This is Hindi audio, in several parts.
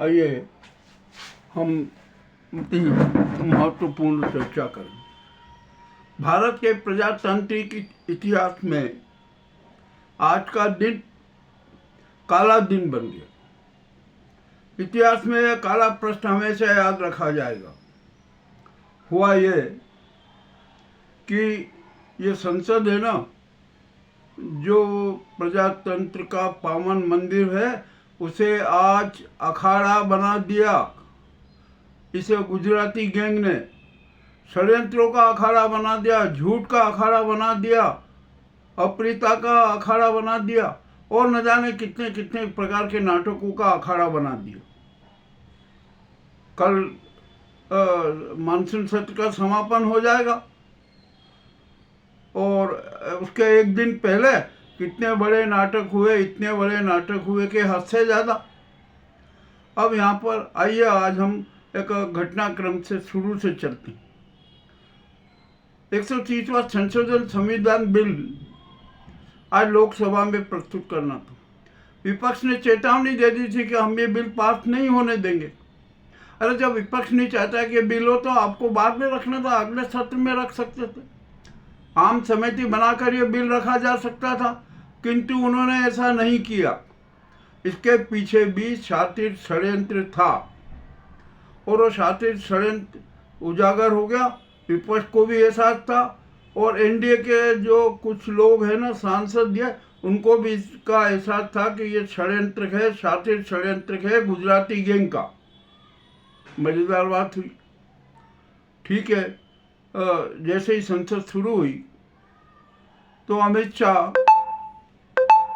आइए हम महत्वपूर्ण चर्चा करें। भारत के प्रजातांत्रिक इतिहास में आज का दिन काला दिन बन गया। इतिहास में यह काला पृष्ठ हमेशा याद रखा जाएगा। हुआ ये कि ये संसद है ना, जो प्रजातंत्र का पावन मंदिर है, उसे आज अखाड़ा बना दिया। इसे गुजराती गैंग ने षड्यंत्रों का अखाड़ा बना दिया, झूठ का अखाड़ा बना दिया, अप्रियता का अखाड़ा बना दिया और न जाने कितने कितने प्रकार के नाटकों का अखाड़ा बना दिया। कल मानसून सत्र का समापन हो जाएगा और उसके एक दिन पहले कितने बड़े नाटक हुए, इतने बड़े नाटक हुए कि हद से ज़्यादा। अब यहाँ पर आइए आज हम एक घटनाक्रम से शुरू से चलते हैं। 130वां संशोधन संविधान बिल आज लोकसभा में प्रस्तुत करना था। विपक्ष ने चेतावनी दे दी थी कि हम ये बिल पास नहीं होने देंगे। अरे जब विपक्ष नहीं चाहता है कि बिल हो तो आपको बाद में रखना था, अगले सत्र में रख सकते थे। आम समिति बनाकर ये बिल रखा जा सकता था, किंतु उन्होंने ऐसा नहीं किया। इसके पीछे भी शातिर षड्यंत्र था और वो शातिर षड्यंत्र उजागर हो गया। विपक्ष को भी एहसास था और एनडीए के जो कुछ लोग हैं ना, सांसद ये, उनको भी इसका एहसास था कि ये षड्यंत्र है, शातिर षड्यंत्र है गुजराती गैंग का। मजेदार बात हुई। ठीक है, जैसे ही संसद शुरू हुई तो अमित शाह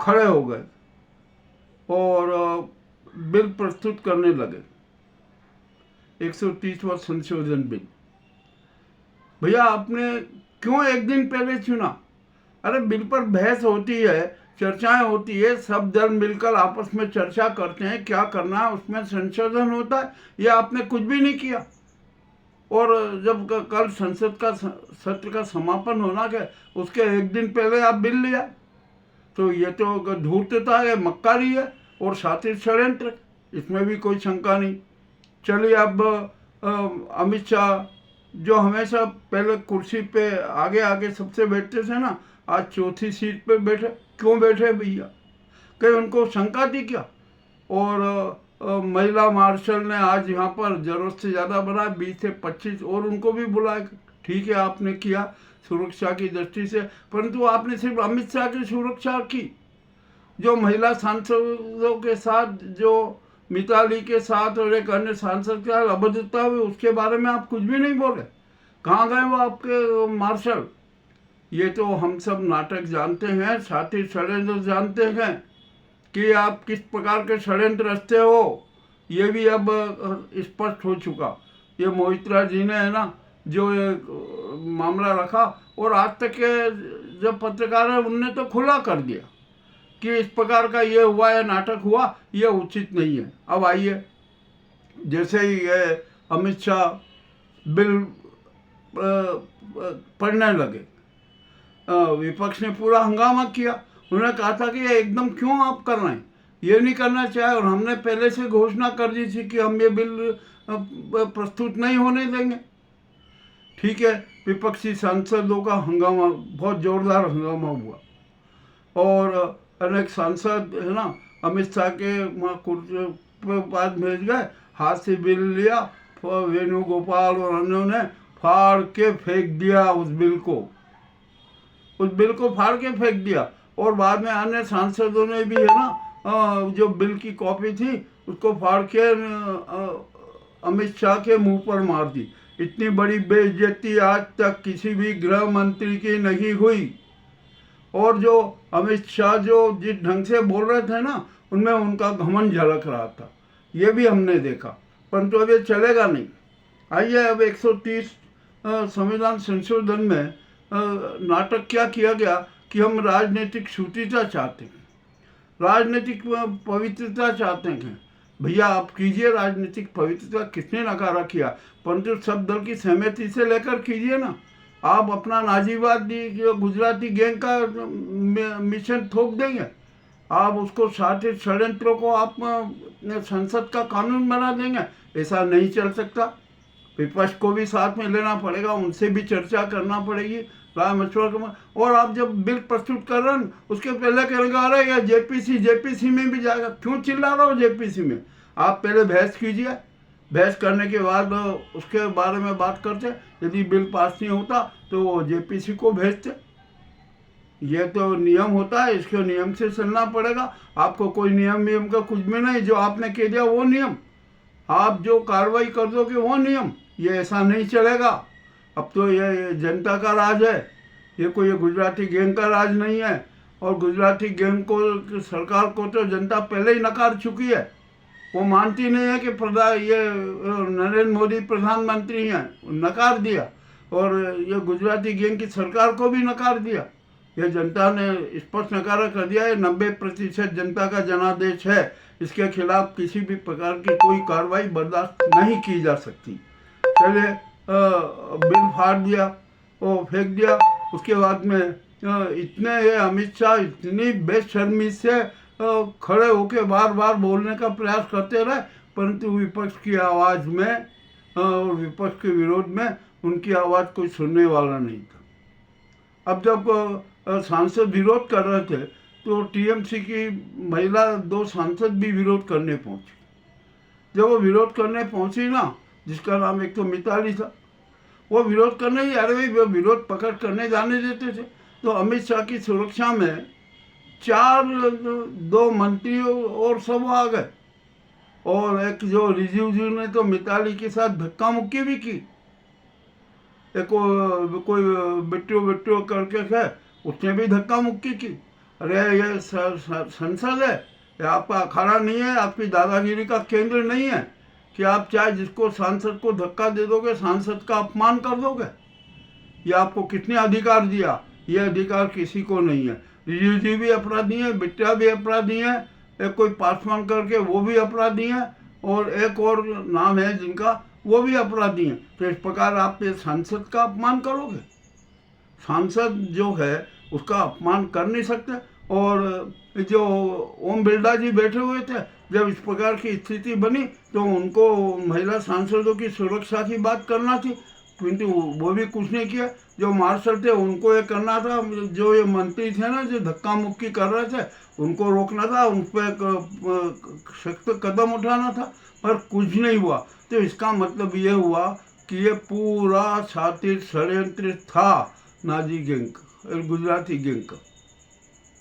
खड़े हो गए और बिल प्रस्तुत करने लगे। 130वां संशोधन बिल। भैया आपने क्यों एक दिन पहले चुना? अरे बिल पर बहस होती है, चर्चाएं होती है, सब दल मिलकर आपस में चर्चा करते हैं क्या करना है, उसमें संशोधन होता है। ये आपने कुछ भी नहीं किया। और जब कल संसद का सत्र का समापन होना है, उसके एक दिन पहले आप बिल लिया, तो ये तो धूर्तता है, मक्कारी है और शातिर षड्यंत्र, इसमें भी कोई शंका नहीं। चलिए अब अमित शाह जो हमेशा पहले कुर्सी पे आगे आगे सबसे बैठते थे ना, आज चौथी सीट पे बैठे। क्यों बैठे भैया? कहीं उनको शंका थी क्या? और महिला मार्शल ने आज यहाँ पर जरूरत से ज़्यादा बनाया, 20 से 25 और उनको भी बुलाया। ठीक है, आपने किया सुरक्षा की दृष्टि से, परंतु आपने सिर्फ अमित शाह की सुरक्षा की। जो महिला सांसदों के साथ, जो मिताली के साथ और एक अन्य सांसद के साथ अभद्रता हुई, उसके बारे में आप कुछ भी नहीं बोले। कहाँ गए वो आपके मार्शल? ये तो हम सब नाटक जानते हैं, शातिर षड्यंत्र जानते हैं कि आप किस प्रकार के षड्यंत्र रचते हो। ये भी अब स्पष्ट हो चुका। ये मोहित्रा जी ने है ना जो ये मामला रखा, और आज तक के जो पत्रकार हैं उनने तो खुला कर दिया कि इस प्रकार का ये हुआ, ये नाटक हुआ, ये उचित नहीं है। अब आइए, जैसे ही ये अमित शाह बिल पढ़ने लगे, विपक्ष ने पूरा हंगामा किया। उन्होंने कहा था कि ये एकदम क्यों आप कर रहे हैं, ये नहीं करना चाहिए, और हमने पहले से घोषणा कर दी थी कि हम ये बिल प्रस्तुत नहीं होने देंगे। ठीक है, विपक्षी सांसदों का हंगामा, बहुत जोरदार हंगामा हुआ और अनेक सांसद है ना अमित शाह के वहाँ कुर्सी पे पास भेज गए, हाथ से बिल लिया, वेणुगोपाल और अन्यों ने फाड़ के फेंक दिया उस बिल को फाड़ के फेंक दिया। और बाद में अन्य सांसदों ने भी है ना जो बिल की कॉपी थी उसको फाड़ के अमित शाह के मुंह पर मार दी। इतनी बड़ी बेइज्जती आज तक किसी भी गृह मंत्री की नहीं हुई। और जो अमित शाह जो जिस ढंग से बोल रहे थे ना, उनमें उनका घमंड झलक रहा था, ये भी हमने देखा। परंतु अब ये चलेगा नहीं। आइए अब 130 संविधान संशोधन में नाटक क्या किया गया कि हम राजनीतिक शुचिता चाहते हैं, राजनीतिक पवित्रता चाहते हैं। भैया आप कीजिए राजनीतिक पवित्रता, किसने नकारा किया, परंतु सब दल की सहमति से लेकर कीजिए ना। आप अपना नाजीवादी जो गुजराती गैंग का मिशन थोप देंगे, आप उसको शातिर षड्यंत्रों को आप संसद का कानून बना देंगे, ऐसा नहीं चल सकता। विपक्ष को भी साथ में लेना पड़ेगा, उनसे भी चर्चा करना पड़ेगी, राय मशवरा करना। और आप जब बिल प्रस्तुत कर रहे हैं उसके पहले कहेंगे अरे ये जेपीसी में भी जाएगा। क्यों चिल्ला रहा हो जेपीसी में? आप पहले बहस कीजिए, बहस करने के बाद उसके बारे में बात करते। यदि बिल पास नहीं होता तो वो जेपीसी को भेजते। ये तो नियम होता है, इसके नियम से चलना पड़ेगा। आपको कोई नियम का कुछ भी नहीं, जो आपने कह दिया वो नियम, आप जो कार्रवाई कर दोगे वो नियम। ये ऐसा नहीं चलेगा। अब तो ये जनता का राज है, ये कोई गुजराती गैंग का राज नहीं है। और गुजराती गैंग को, सरकार को तो जनता पहले ही नकार चुकी है। वो मानती नहीं है कि ये नरेंद्र मोदी प्रधानमंत्री हैं, नकार दिया। और ये गुजराती गैंग की सरकार को भी नकार दिया। ये जनता ने स्पष्ट नकार कर दिया है। 90% जनता का जनादेश है, इसके खिलाफ किसी भी प्रकार की कोई कार्रवाई बर्दाश्त नहीं की जा सकती। चलिए, बिल फाड़ दिया, वो फेंक दिया। उसके बाद में इतने ये अमित शाह इतनी बेशर्मी से खड़े होकर बार बार बोलने का प्रयास करते रहे, परंतु विपक्ष की आवाज़ में और विपक्ष के विरोध में उनकी आवाज़ कोई सुनने वाला नहीं था। अब जब सांसद विरोध कर रहे थे तो टीएमसी की महिला 2 सांसद भी विरोध करने पहुंची। जब वो विरोध करने पहुंची ना, जिसका नाम एक तो मिताली था, वो विरोध करने ही, अरे भाई वो विरोध पकड़ करने जाने देते थे। तो अमित शाह की सुरक्षा में 2 मंत्री और सब आ गए। और एक जो रिजिजू जी ने तो मिताली के साथ धक्का मुक्की भी की। एक कोई बिट्टू करके है, उसने भी धक्का मुक्की की। अरे ये संसद है, ये आपका अखाड़ा नहीं है, आपकी दादागिरी का केंद्र नहीं है कि आप चाहे जिसको सांसद को धक्का दे दोगे, सांसद का अपमान कर दोगे। ये आपको कितने अधिकार दिया? ये अधिकार किसी को नहीं है। रिजिजू जी भी अपराधी हैं, बिट्टा भी अपराधी हैं, एक कोई पासवान करके वो भी अपराधी हैं, और एक और नाम है जिनका, वो भी अपराधी हैं। तो इस प्रकार आप ये सांसद का अपमान करोगे? सांसद जो है उसका अपमान कर नहीं सकते। और जो ओम बिरला जी बैठे हुए थे, जब इस प्रकार की स्थिति बनी तो उनको महिला सांसदों की सुरक्षा की बात करना थी, किंतु वो भी कुछ नहीं किया। जो मार्शल थे उनको ये करना था, जो ये मंत्री थे ना जो धक्का मुक्की कर रहे थे उनको रोकना था, उन पर सख्त कदम उठाना था, पर कुछ नहीं हुआ। तो इसका मतलब ये हुआ कि ये पूरा छातिर षड्यंत्र था नाजी गैंग, गुजराती गैंग का।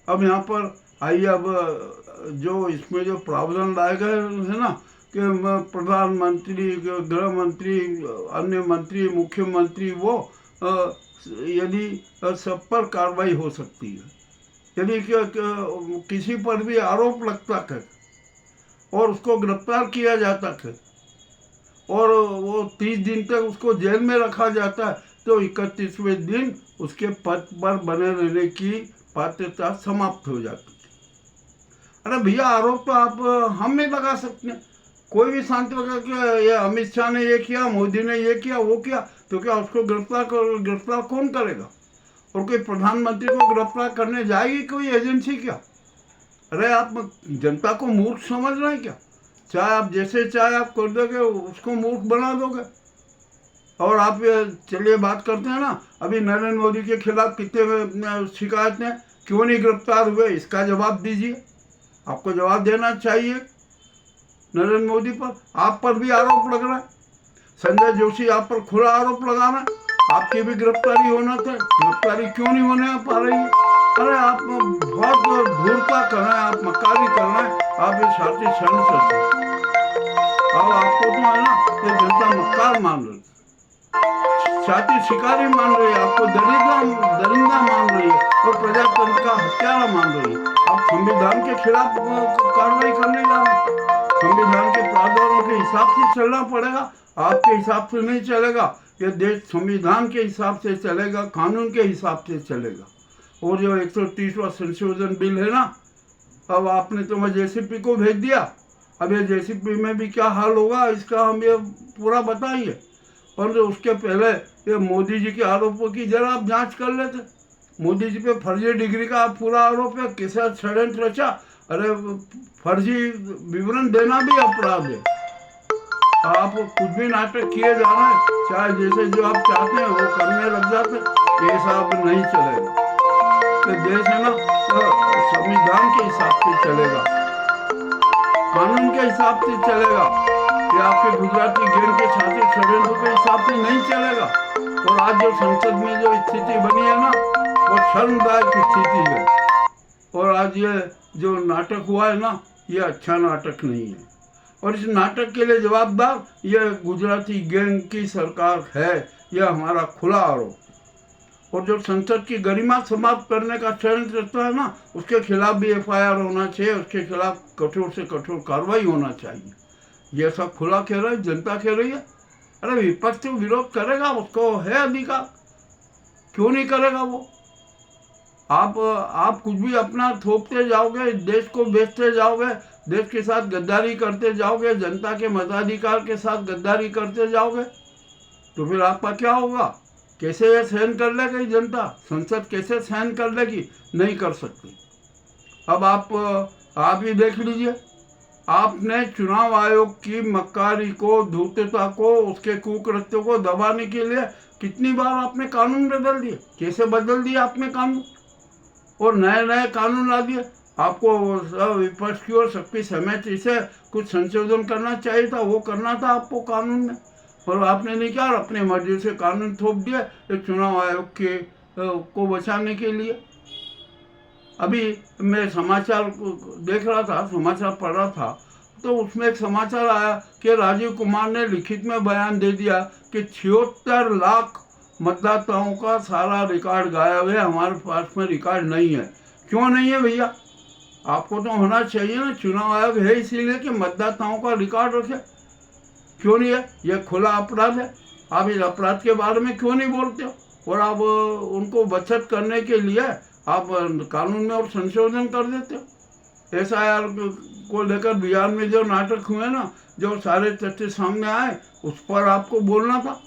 अब यहाँ पर आइए, अब जो इसमें जो प्रावधान लाए गए है ना कि प्रधानमंत्री, गृह मंत्री, अन्य मंत्री, मुख्यमंत्री, वो यदि सब पर कार्रवाई हो सकती है। यदि किसी पर भी आरोप लगता है और उसको गिरफ्तार किया जाता है और वो 30 दिन तक उसको जेल में रखा जाता है, तो 31वें दिन उसके पद पर बने रहने की पात्रता समाप्त हो जाती है। अरे भैया, आरोप तो आप हम नहीं लगा सकते। कोई भी सांसद लगा कि ये अमित शाह ने ये किया, मोदी ने ये किया, वो किया, तो क्या उसको गिरफ्तार कौन करेगा? और कोई प्रधानमंत्री को गिरफ्तार करने जाएगी कोई एजेंसी क्या? अरे आप जनता को मूर्ख समझ रहे हैं क्या? चाहे आप जैसे चाहे आप कर दोगे, उसको मूर्ख बना दोगे। और आप चलिए बात करते हैं ना, अभी नरेंद्र मोदी के खिलाफ कितने शिकायतें, क्यों नहीं गिरफ्तार हुए? इसका जवाब दीजिए। आपको जवाब देना चाहिए। नरेंद्र मोदी पर, आप पर भी आरोप लग रहा है। संजय जोशी आप पर खुला आरोप लगाना, आपकी भी गिरफ्तारी होना था, गिरफ्तारी क्यों नहीं होने पा रही है? अरे आप बहुत धूर्ता कर रहे हैं, आप मक्कारी कर रहे हैं, आप ये छाती क्षण से। अब आपको तो है ना, ये जनता मक्कार मान रही, छाती शिकारी मान रही है, आपको दरिंदा मान रही है और प्रजातंत्र का हत्यारा मान रही है। आप संविधान के खिलाफ कार्रवाई करने जा रहे हैं। संविधान के प्रावधानों के हिसाब से चलना पड़ेगा, आपके हिसाब से नहीं चलेगा। ये देश संविधान के हिसाब से चलेगा, कानून के हिसाब से चलेगा। और जो 130वां संशोधन बिल है ना, अब आपने तो जेसीपी को भेज दिया। अब ये जेसीपी में भी क्या हाल होगा इसका हम ये पूरा बताएंगे। पर उसके पहले ये मोदी जी के आरोपों की जरा आप जांच कर लेते। मोदी जी पे फर्जी डिग्री का पूरा आरोप है, किस षड्यंत्र रचा अरे फर्जी विवरण देना भी अपराध है। आप कुछ भी नाटक किए जा रहे हैं, चाहे जैसे जो आप चाहते हैं वो करने लग जाते हैं, ये सब नहीं चलेगा। तो देश है ना, तो संविधान के हिसाब से चलेगा, कानून के हिसाब से चलेगा, कि आपके गुजराती गैंग के छाती षड्यंत्र के हिसाब से नहीं चलेगा। और आज जो संसद में जो स्थिति बनी है ना, वो शर्मदायक स्थिति है। और आज ये जो नाटक हुआ है ना, ये अच्छा नाटक नहीं है। और इस नाटक के लिए जवाबदार ये गुजराती गैंग की सरकार है, यह हमारा खुला आरोप। और जो संसद की गरिमा समाप्त करने का षड्यंत्र रहता है ना, उसके खिलाफ भी FIR होना चाहिए, उसके खिलाफ कठोर से कठोर कार्रवाई होना चाहिए। ये सब खुला कह रहा है, जनता कह रही है। अरे विपक्ष तो विरोध करेगा, उसको है अधिकार, क्यों नहीं करेगा वो? आप कुछ भी अपना थोपते जाओगे, देश को बेचते जाओगे, देश के साथ गद्दारी करते जाओगे, जनता के मताधिकार के साथ गद्दारी करते जाओगे, तो फिर आपका क्या होगा? कैसे ये सहन कर लेगी जनता? संसद कैसे सहन कर लेगी? नहीं कर सकती। अब आप ही देख लीजिए, आपने चुनाव आयोग की मक्कारी को, धूर्तता को, उसके कुकृत्यों को दबाने के लिए कितनी बार आपने कानून बदल दिए? कैसे बदल दिए आपने कानून? और नए नए कानून ला दिए। आपको विपक्ष की ओर सबकी सहमति से कुछ संशोधन करना चाहिए था, वो करना था आपको कानून में, और आपने नहीं किया, और अपने मर्जी से कानून थोप दिए एक चुनाव आयोग के को बचाने के लिए। अभी मैं समाचार देख रहा था, समाचार पढ़ रहा था, तो उसमें एक समाचार आया कि राजीव कुमार ने लिखित में बयान दे दिया कि 76 लाख मतदाताओं का सारा रिकॉर्ड गायब है, हमारे पास में रिकॉर्ड नहीं है। क्यों नहीं है भैया? आपको तो होना चाहिए ना, चुनाव आयोग है इसीलिए कि मतदाताओं का रिकॉर्ड रखे। क्यों नहीं है? यह खुला अपराध है। आप इस अपराध के बारे में क्यों नहीं बोलते हो? और आप उनको बचत करने के लिए आप कानून में और संशोधन कर देते हो। SIR को लेकर बिहार में जो नाटक हुए ना, जो सारे तथ्य सामने आए, उस पर आपको बोलना था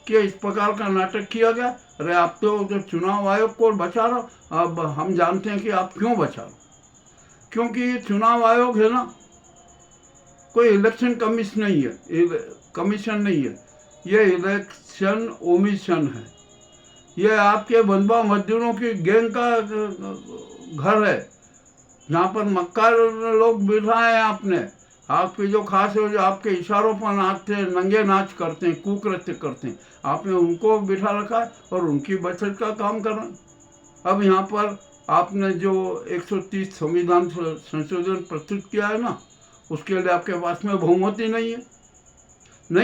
कि इस प्रकार का नाटक किया गया। अरे आप तो चुनाव आयोग को बचा रहे हो। अब हम जानते हैं कि आप क्यों बचा रहे हो, क्योंकि ये चुनाव आयोग है ना, कोई इलेक्शन कमीशन नहीं है, ये इलेक्शन ओमिशन है। ये आपके बंधुआ मजदूरों की गैंग का घर है, जहाँ पर मक्कार लोग बिठाए हैं आपने। आपके जो खास है, जो आपके इशारों पर नाचते हैं, नंगे नाच करते हैं, कुकृत्य करते हैं, आपने उनको बिठा रखा है और उनकी बचत का काम कर रहे हैं। अब यहाँ पर आपने जो 130 संविधान संशोधन प्रस्तुत किया है ना, उसके लिए आपके पास में बहुमत ही नहीं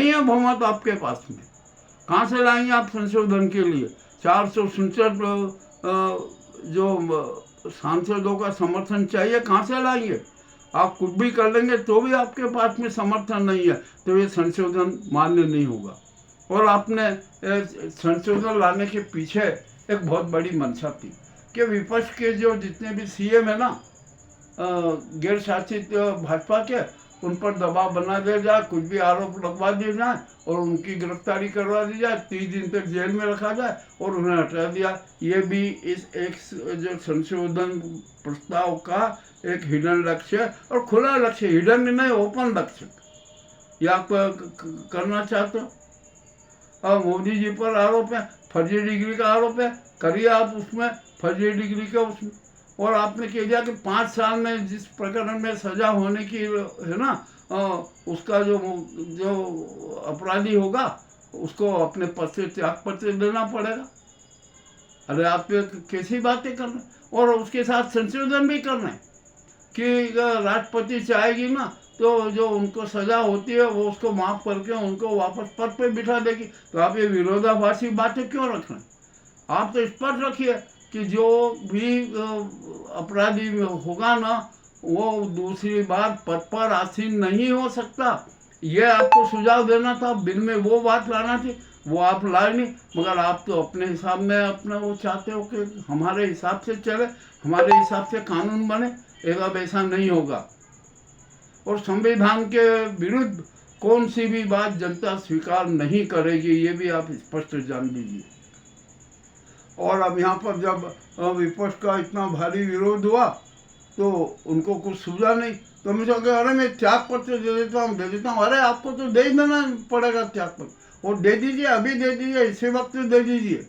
है बहुमत आपके पास में। कहाँ से लाएंगे आप संशोधन के लिए? 467 जो सांसदों का समर्थन चाहिए, कहाँ से लाएंगे? आप कुछ भी कर लेंगे तो भी आपके पास में समर्थन नहीं है, तो ये संशोधन मान्य नहीं होगा। और आपने संशोधन लाने के पीछे एक बहुत बड़ी मंशा थी कि विपक्ष के जो जितने भी CM है ना, गैर शासित भाजपा के, उन पर दबाव बना दिया जाए, कुछ भी आरोप लगवा दिए जाए और उनकी गिरफ्तारी करवा दी जाए, 30 दिन तक जेल में रखा जाए और उन्हें हटा दिया। ये भी इस एक जो संशोधन प्रस्ताव का एक हिडन लक्ष्य है, और खुला लक्ष्य, हिडन नहीं, ओपन लक्ष्य ये आप करना चाहते हो। और मोदी जी पर आरोप है, फर्जी डिग्री का आरोप है, करिए आप उसमें फर्जी डिग्री का उसमें। और आपने कह दिया कि 5 साल में जिस प्रकरण में सजा होने की है ना, उसका जो अपराधी होगा उसको अपने पद से त्याग पत्र देना पड़ेगा। अरे आप कैसी बातें कर रहे हैं? और उसके साथ संशोधन भी कर रहे हैं कि राष्ट्रपति चाहेगी ना, तो जो उनको सजा होती है वो उसको माफ करके उनको वापस पद पे बिठा देगी। तो आप ये विरोधाभासी बातें क्यों रख रहे हैं? आप तो स्पष्ट रखिए कि जो भी अपराधी होगा ना, वो दूसरी बार पद पर आसीन नहीं हो सकता। ये आपको सुझाव देना था, बिल में वो बात लाना थी, वो आप लाए नहीं। मगर आप तो अपने हिसाब में अपना वो चाहते हो कि हमारे हिसाब से चले, हमारे हिसाब से कानून बने। अब ऐसा नहीं होगा। और संविधान के विरुद्ध कौन सी भी बात जनता स्वीकार नहीं करेगी, ये भी आप स्पष्ट जान लीजिए। और अब यहाँ पर जब विपक्ष का इतना भारी विरोध हुआ, तो उनको कुछ सूझा नहीं, तो मुझे कहा अरे मैं त्याग पत्र दे देता हूँ। अरे आपको तो दे ही देना पड़ेगा त्याग पत्र, और दे दीजिए, अभी दे दीजिए, इसी वक्त दे दीजिए।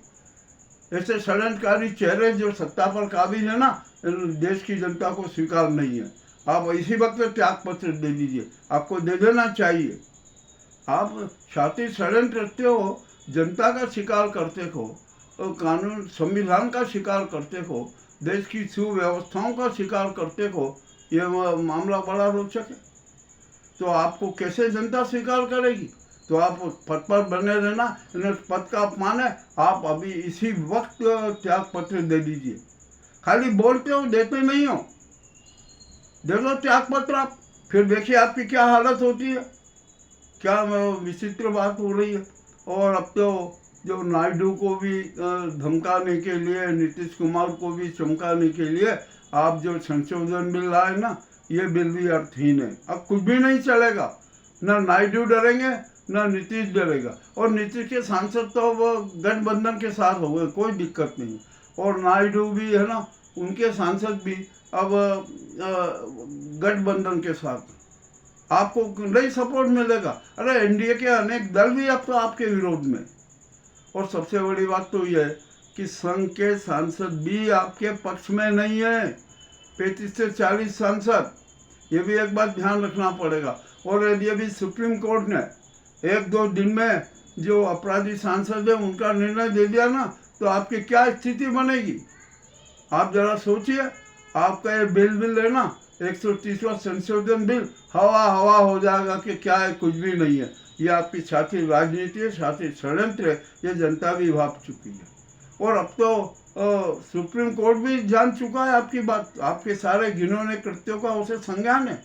ऐसे षड्यंत्रकारी चेहरे जो सत्ता पर काबिज है ना, देश की जनता को स्वीकार नहीं है। आप इसी वक्त त्याग पत्र दे दीजिए, आपको दे देना चाहिए। आप शातिर षड्यंत्र रचते हो, जनता का शिकार करते हो, और कानून संविधान का शिकार करते हो, देश की सुव्यवस्थाओं का शिकार करते हो। ये मामला बड़ा रोचक है। तो आपको कैसे जनता स्वीकार करेगी? तो आप पद पर बने रहना, पद का अपमान है। आप अभी इसी वक्त त्याग पत्र दे दीजिए। खाली बोलते हो, देते नहीं हो। दे दो त्याग पत्र आप, फिर देखिए आपकी क्या हालत होती है। क्या विचित्र बात हो रही है। और अब तो जो नायडू को भी धमकाने के लिए, नीतीश कुमार को भी चमकाने के लिए आप जो संशोधन बिल लाए ना, ये बिल भी अर्थहीन है। अब कुछ भी नहीं चलेगा, ना नायडू डरेंगे ना नीतीश डरेगा। और नीतीश के सांसद तो वो गठबंधन के साथ हो गए, कोई दिक्कत नहीं। और नायडू भी है ना, उनके सांसद भी अब गठबंधन के साथ। आपको नहीं सपोर्ट मिलेगा। अरे एनडीए के अनेक दल भी अब तो आपके विरोध में। और सबसे बड़ी बात तो यह है कि संघ के सांसद भी आपके पक्ष में नहीं है। 35 से 40 सांसद, ये भी एक बात ध्यान रखना पड़ेगा। और यदि अभी सुप्रीम कोर्ट ने 1-2 दिन में जो अपराधी सांसद है उनका निर्णय दे दिया ना, तो आपकी क्या स्थिति बनेगी? आप जरा सोचिए। आपका ये बिल है ना, 130वां संशोधन बिल, हवा हो जाएगा कि क्या है, कुछ भी नहीं है। ये आपकी छाती राजनीति है, छाती षड्यंत्र है। ये जनता भी भाप चुकी है। और अब तो सुप्रीम कोर्ट भी जान चुका है आपकी बात। आपके सारे घिनौने कृत्यों का उसे संज्ञान है।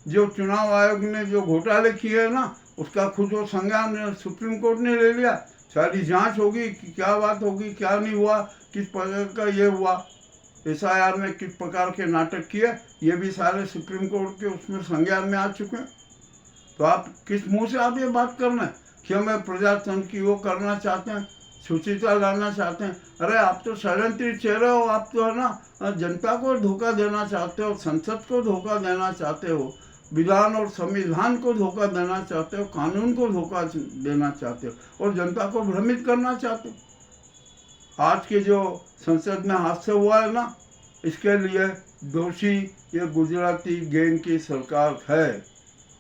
जो चुनाव आयोग ने जो घोटाले किए हैं ना, उसका खुद वो संज्ञान सुप्रीम कोर्ट ने ले लिया। सारी जांच होगी कि क्या बात होगी, क्या नहीं हुआ, किस प्रकार का ये हुआ, SIR में किस प्रकार के नाटक किए, ये भी सारे सुप्रीम कोर्ट के उसमें संज्ञान में आ चुके हैं। तो आप किस मुंह से आप ये बात करना है कि हमें प्रजातंत्र की वो करना चाहते हैं, सुचिता लाना चाहते हैं? अरे आप तो षड्यंत्री चेहरे हो। आप तो है ना जनता को धोखा देना चाहते हो, संसद को धोखा देना चाहते हो, विधान और संविधान को धोखा देना चाहते हो, कानून को धोखा देना चाहते हो, और जनता को भ्रमित करना चाहते हो। आज के जो संसद में हादसा हुआ है ना, इसके लिए दोषी ये गुजराती गैंग की सरकार है।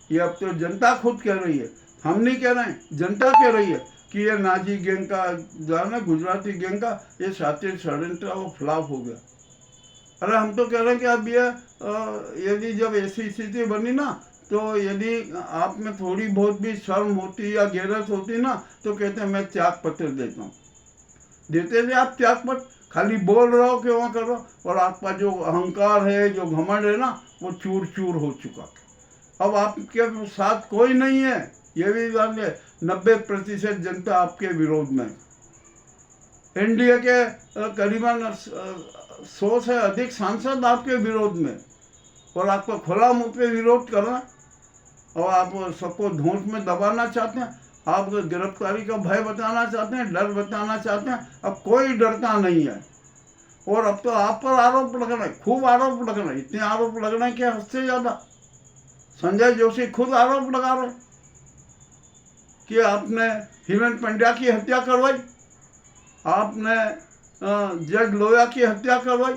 ये अब तो जनता खुद कह रही है, हम नहीं कह रहे हैं, जनता कह रही है कि ये नाजी गैंग का जो है ना, गुजराती गैंग का ये शातिर षड्यंत्र वो फ्लॉप हो गया। अरे हम तो कह रहे हैं कि अब ये यदि जब ऐसी स्थिति बनी ना, तो यदि आप में थोड़ी बहुत भी शर्म होती या गैरत होती ना, तो कहते हैं मैं त्याग पत्र देता हूँ। देते थे आप त्याग पत्र? खाली बोल रहे हो कि वहाँ करो, और आपका जो अहंकार है, जो घमंड है ना, वो चूर चूर हो चुका। अब आपके साथ कोई नहीं है, ये भी जान ले। 90% जनता आपके विरोध में। एनडीए के करीबन 100 से अधिक सांसद आपके विरोध में, और आपको खुला मुंह पे विरोध करना, और आप सबको धौंस में दबाना चाहते हैं। आप गिरफ्तारी का भय बताना चाहते हैं, डर बताना चाहते हैं। अब कोई डरता नहीं है। और अब तो आप पर आरोप लग रहे हैं, खूब आरोप लग रहे हैं। इतने आरोप लग रहे हैं कि हद से ज्यादा। संजय जोशी खुद आरोप लगा रहे कि आपने हेमंत पंड्या की हत्या करवाई, आपने जज लोया की हत्या करवाई,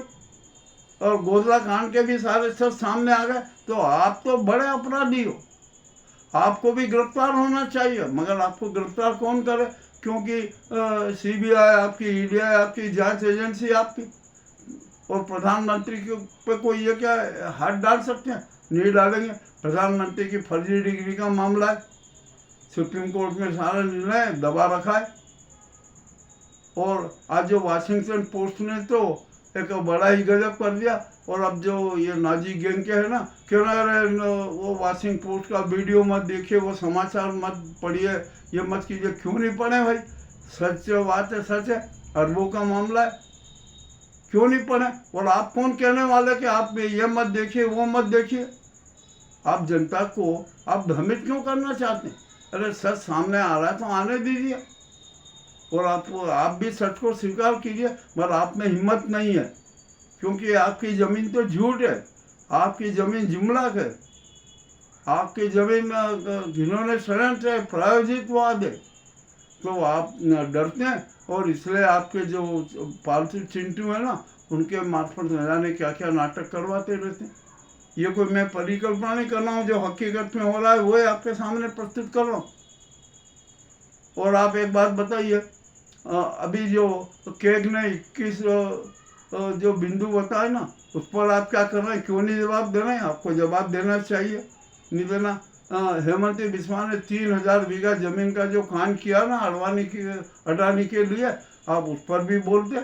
और गोदला कांड के भी सारे सब सामने आ गए। तो आप तो बड़े अपराधी हो, आपको भी गिरफ्तार होना चाहिए। मगर आपको गिरफ्तार कौन करे? क्योंकि CBI आपकी, EDI आपकी, जांच एजेंसी आपकी, और प्रधानमंत्री के पे कोई ये क्या हाथ डाल सकते हैं? नहीं डालेंगे। प्रधानमंत्री की फर्जी डिग्री का मामला है, सुप्रीम कोर्ट में सारा निर्णय दबा रखा है। और आज जो वाशिंगटन पोस्ट ने तो एक बड़ा ही गजब कर दिया। और अब जो ये नाजी गैंग के है ना, क्यों वो वाशिंगटन पोस्ट का वीडियो मत देखिए, वो समाचार मत पढ़िए, ये मत कीजिए। क्यों नहीं पढ़े भाई? सच बात है, सच है, अरबों का मामला है, क्यों नहीं पढ़े? और आप कौन कहने वाले कि आप ये मत देखिए, वो मत देखिए? आप जनता को आप भ्रमित क्यों करना चाहते हैं? अरे सच सामने आ रहा है तो आने दीजिए, और आप भी सच को स्वीकार कीजिए। मगर आप में हिम्मत नहीं है, क्योंकि आपकी ज़मीन तो झूठ है, आपकी ज़मीन जुमला है, आपकी ज़मीन जिन्होंने षड्यंत्र है, प्रायोजितवाद है, तो आप डरते हैं और इसलिए आपके जो पालतू चिंटू है ना, उनके मार्फत न जाने क्या क्या नाटक करवाते रहते हैं। ये कोई मैं परिकल्पना नहीं कर रहा हूँ, जो हकीकत में हो रहा है वही आपके सामने प्रस्तुत कर रहा हूँ। और आप एक बात बताइए, अभी जो केग ने 21 जो बिंदु बताए ना, उस पर आप क्या कर रहे हैं? क्यों नहीं जवाब दे रहे हैं? आपको जवाब देना चाहिए, नहीं देना। हेमंत बिस्वा ने 3000 बीघा जमीन का जो कांड किया ना अडानी के लिए, आप उस पर भी बोलते,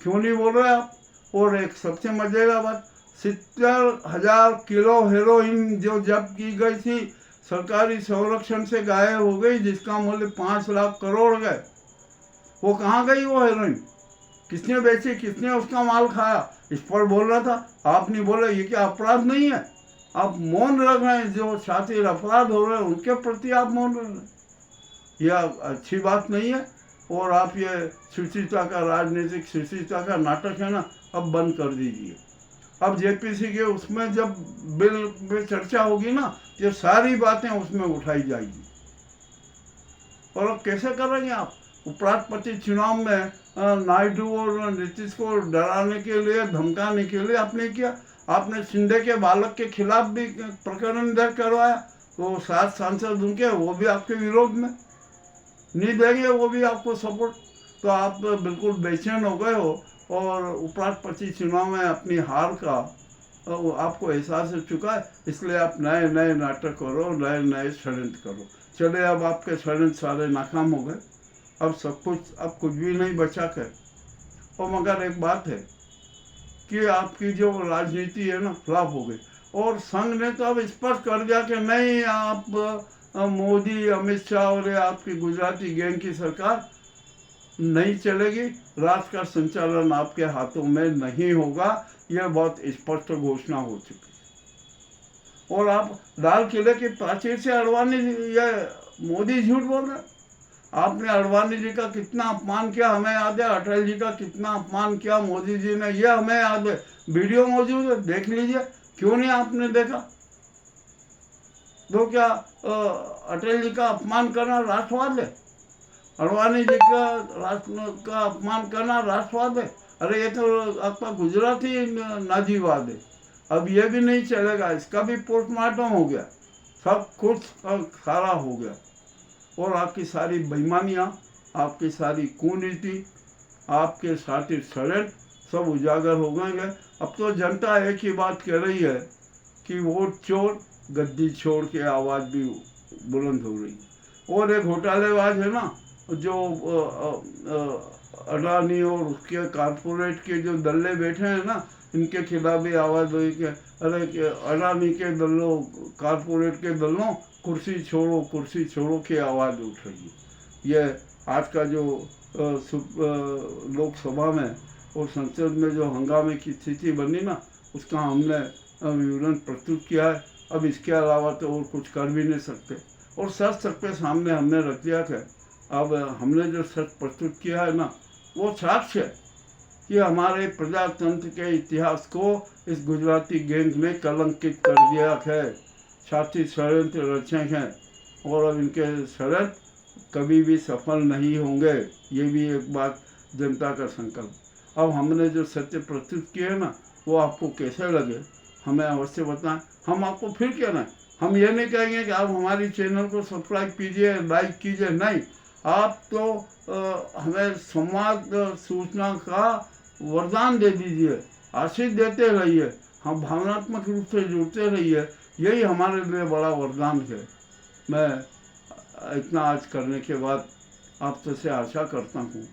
क्यों नहीं बोल रहे आप? और एक सबसे मजे का बात, 70,000 किलो हेरोइन जो जब्त की गई थी, सरकारी संरक्षण से गायब हो गई, जिसका मूल्य 5 लाख करोड़ गए। वो कहाँ गई वो हेरोइन? किसने बेची? किसने उसका माल खाया? इस पर बोल रहा था, आप नहीं बोले। ये क्या अपराध नहीं है? आप मौन रख रहे हैं। जो शातिर अपराध हो रहे हैं उनके प्रति आप मौन रख रहे हैं, यह अच्छी बात नहीं है। और आप ये सुचिता का राजनीतिक सुचिता का नाटक है ना, अब बंद कर दीजिए। अब जेपीसी के उसमें जब बिल में चर्चा होगी ना, ये सारी बातें उसमें उठाई जाएगी। और अब कैसे करेंगे आप? उपराष्ट्रपति चुनाव में नायडू और नीतीश को डराने के लिए, धमकाने के लिए आपने किया। आपने शिंदे के बालक के खिलाफ भी प्रकरण दर्ज करवाया, तो 7 सांसद उनके, वो भी आपके विरोध में नहीं देंगे, वो भी आपको सपोर्ट। तो आप बिल्कुल बेचैन हो गए हो और उपराष्ट्रपति चुनाव में अपनी हार का आपको एहसास हो चुका है, इसलिए आप नए नए नाटक करो, नए नए षड्यंत्र करो। चले, अब आपके षड्यंत्र सारे नाकाम हो गए, अब सब कुछ, अब कुछ भी नहीं बचा कर। और मगर एक बात है कि आपकी जो राजनीति है ना, फ्लॉप हो गई। और संघ ने तो अब स्पष्ट कर दिया कि नहीं, आप मोदी, अमित शाह और आपकी गुजराती गैंग की सरकार नहीं चलेगी, राष्ट्र का संचालन आपके हाथों में नहीं होगा। यह बहुत स्पष्ट घोषणा हो चुकी है। और आप लाल किले की प्राचीर से अडवाणी, ये मोदी झूठ बोल रहे हैं। आपने अडवाणी जी का कितना अपमान किया हमें याद है, अटल जी का कितना अपमान किया मोदी जी ने, यह हमें याद है। वीडियो मौजूद है, देख लीजिए। क्यों नहीं आपने देखा? तो क्या अटल जी का अपमान करना राष्ट्रवाद है? अडवाणी जी का राष्ट्र का अपमान करना राष्ट्रवाद है? अरे ये तो आपका गुजराती नाजीवाद है। अब ये भी नहीं चलेगा, इसका भी पोस्टमार्टम हो गया, सब कुछ सारा हो गया। और आपकी सारी बेईमानियाँ, आपकी सारी कुनीति, आपके साथी षड्यंत्र सब उजागर हो गए। अब तो जनता एक ही बात कह रही है कि वोट चोर, गद्दी छोड़ के आवाज़ भी बुलंद हो रही है। और एक घोटालेबाज है ना, जो अडानी और उसके कारपोरेट के जो दल्ले बैठे हैं ना, इनके खिलाफ भी आवाज़ हुई कि अरे कि अडानी के दलों, कारपोरेट के दलों, कुर्सी छोड़ो की आवाज़ उठ रही है। ये आज का जो लोकसभा में और संसद में जो हंगामे की स्थिति बनी ना, उसका हमने विवरण प्रस्तुत किया है। अब इसके अलावा तो और कुछ कर भी नहीं सकते। और सच सबके सामने हमने रख दिया कि अब हमने जो सच प्रस्तुत किया है ना, वो साक्ष्य है कि हमारे प्रजातंत्र के इतिहास को इस गुजराती गैंग ने कलंकित कर दिया है। साथी षड्यंत्र रचे हैं और अब इनके षड्यंत्र कभी भी सफल नहीं होंगे। ये भी एक बात जनता का संकल्प। अब हमने जो सत्य प्रस्तुत किए हैं ना, वो आपको कैसे लगे हमें अवश्य बताएं। हम आपको फिर कहना है, हम ये नहीं कहेंगे कि आप हमारी चैनल को सब्सक्राइब कीजिए, लाइक कीजिए, नहीं। आप तो हमें संवाद सूचना का वरदान दे दीजिए, आशीष देते रहिए, हम भावनात्मक रूप से जुड़ते रहिए। यही हमारे लिए बड़ा वरदान है। मैं इतना आज करने के बाद आपसे आशा करता हूँ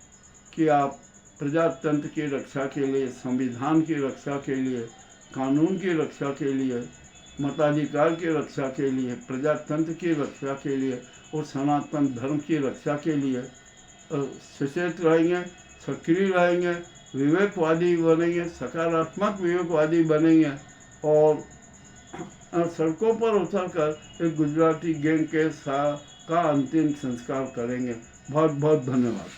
कि आप प्रजातंत्र की रक्षा के लिए, संविधान की रक्षा के लिए, कानून की रक्षा के लिए, मताधिकार की रक्षा के लिए, प्रजातंत्र की रक्षा के लिए और सनातन धर्म की रक्षा के लिए सचेत रहेंगे, सक्रिय रहेंगे, विवेकवादी बनेंगे, सकारात्मक विवेकवादी बनेंगे और सड़कों पर उतरकर एक गुजराती गैंग के का अंतिम संस्कार करेंगे। बहुत बहुत धन्यवाद।